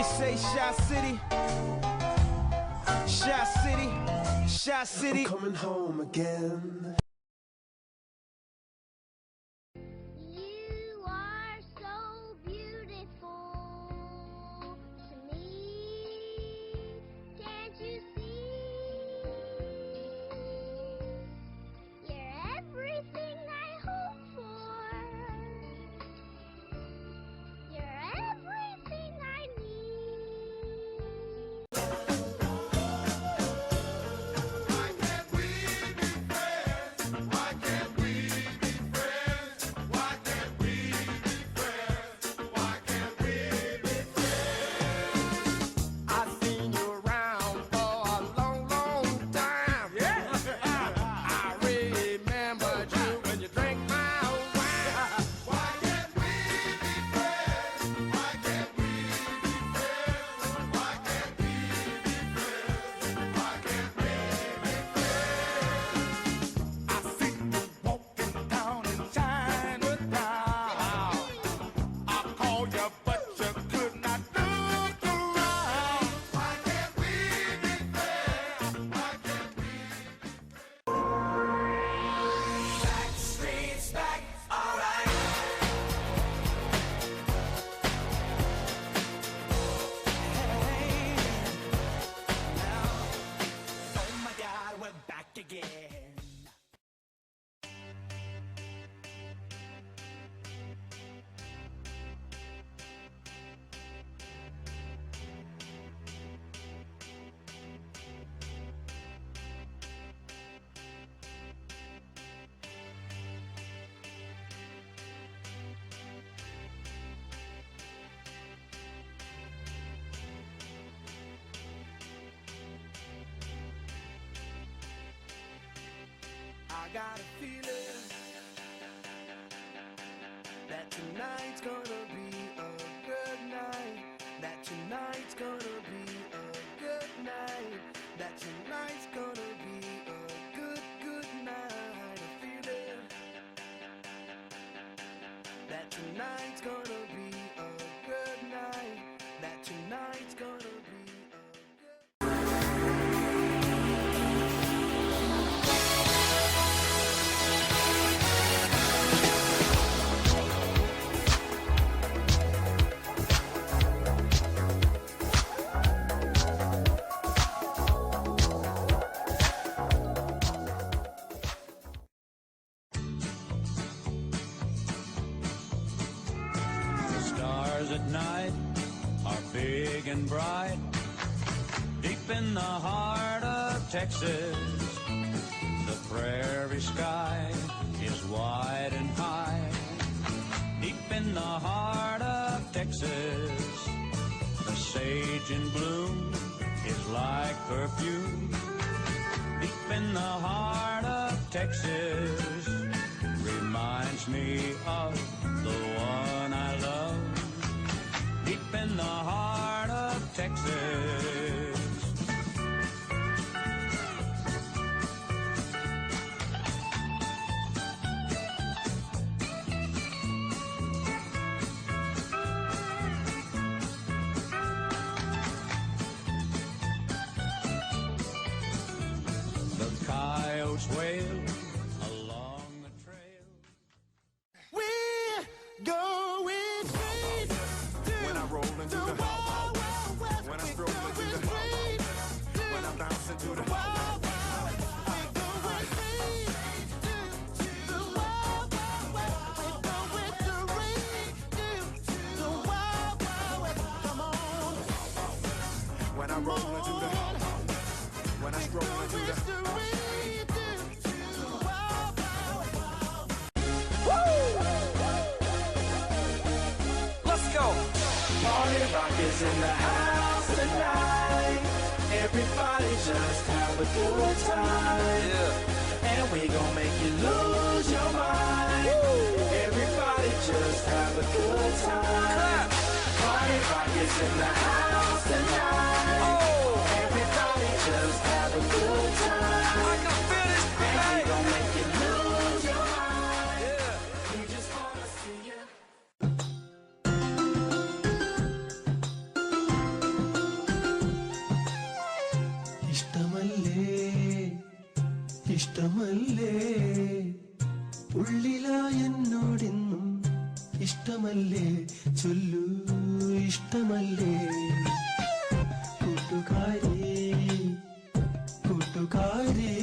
say Shy City, Shy City, Shy City. I'm coming home again. You are so beautiful to me. Can't you see? You're everything I hope for. You're everything I need. Why can't we be friends? Why can't we be friends? Why can't we be friends? Why can't we be friends? I've seen you around for a long, long time. Yeah. I remembered you when you drank my wine. Why can't we be friends? Why can't we be friends? Why can't we be friends? Why can't we be friends? I see you walking down in Chinatown. I called you, but you could not look around. Why can't we be friends? Why can't we be friends? Back streets back, all right. Oh my God, we're back again. I got a feeling that tonight's gonna be a good night. That tonight's gonna be a good night. That tonight's gonna be a good, good night. A feeling that tonight's gonna be a good night. That tonight's gonna be a good. The stars at night are big and bright. Deep in the heart of Texas, the prairie sky is wide and high. Deep in the heart of Texas, the sage in bloom is like perfume. Deep in the heart of Texas, reminds me of the one I love. Deep in the heart of Texas. The coyotes wail along the trail. We're going straight when I roll into the wild, wild west. When I stroll into the when I'm bouncing to the wild, wild west. We're going straight to the wild, wild west. We're going straight to the wild, wild west. Come on. When I roll into the when I stroll into the Let's go. Party rock is in the house tonight. Everybody just have a good time. Yeah. And we gon' make you lose your mind. Everybody just have a good time. Party rock is in the house tonight. Oh, Everybody just have a good time. I can feel this And we tonight. gon' make you lose your mind. Yeah. We just wanna see you. ഉള്ളിലാ എന്നോടെന്നും ഇഷ്ടമല്ലേ ചൊല്ലൂ ഇഷ്ടമല്ലേ കൂട്ടുകാരേ കൂട്ടുകാരേ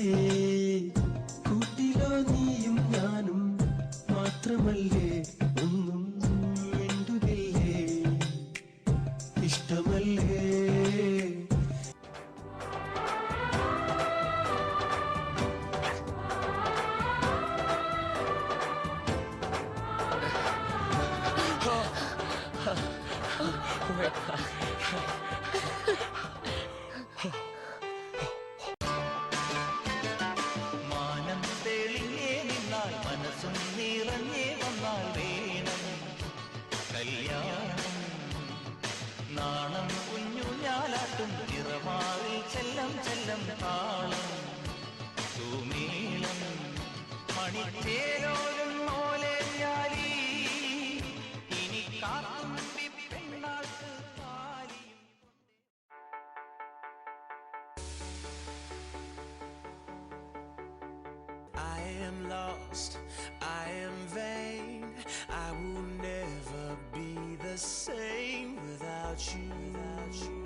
കൂട്ടിലോ നീയും ഞാനും മാത്രമല്ലേ ഒന്നും മിണ്ടുകില്ലേ ഇഷ്ടമല്ലേ മാനം തെളിഞ്ഞേ നിന്നാൽ മനസ്സും നിറഞ്ഞേ വന്നാൽ വേണം കല്യാണം നാണം കുഞ്ഞു ഞാലാട്ടും നിറമാറിൽ ചെല്ലം ചെല്ലം താളം തൂമീളം മണിച്ചേരോലും മോലെ ഞാലി ഇനി കാത്തും പെണ്ണാൾക്ക് താലിയും I am lost, I am vain. I will never be the same without you.